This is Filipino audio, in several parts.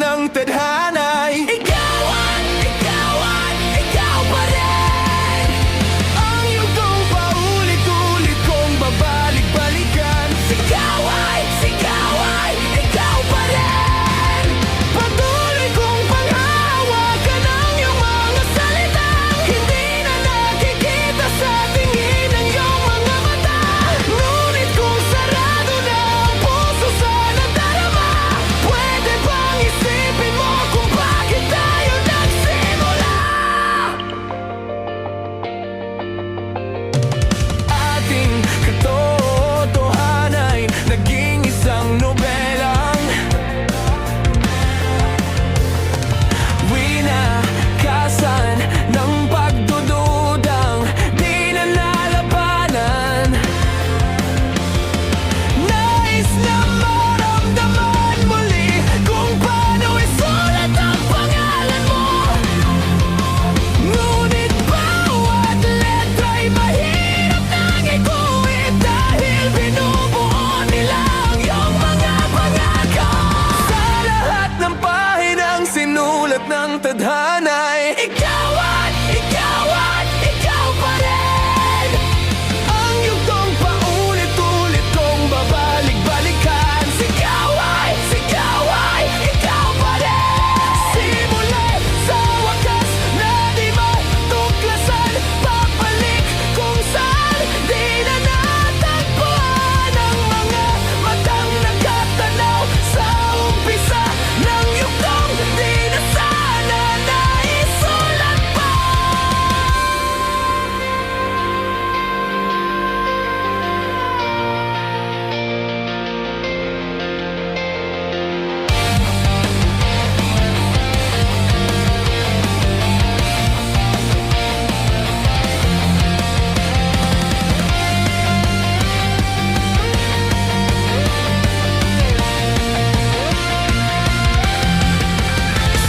ng tadhana'y ikaw pa rin. Ang yugtong paulit-ulit kong babalik-balikan. Sigaw ay ikaw pa rin. Patuloy kong panghahawakan ang iyong mga salitang hindi na nakikita sa tingin ng iyong mga mata. Ngunit kung sarado na ang puso sa nadarama, pwede bang isipin mo kung bakit tayo nagsimula? Ating katotohanan ay naging isang nobelang winakasan ng pagdududang di na nalabanan. Nais na maramdaman muli kung paano isulat ang pangalan mo. Ngunit bawat letra'y mahirap nang ikuwit dahil binubuo nila ang iyong mga pangako. Sa lahat ng pahinang sinulat ng tadhana'y ikaw pa rin. Ang yugtong paulit-ulit kong babalik-balikan. Sigaw ay ikaw pa rin. Simulat sa wakas na di matuklasan, papalik kung saan di na natagpuan ang mga matang nakatanaw sa umpisa ng yugtong di na sana naisulat pa.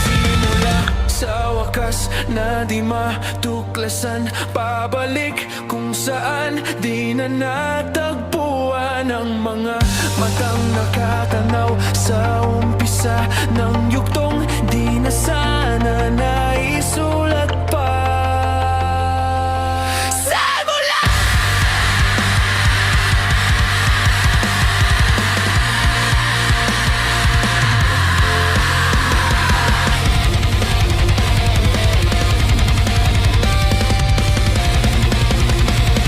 Simula sa wakas na di matuklasan, pabalik kung saan di na natagpuan ang mga matang nakatanaw sa umpisa ng yugtong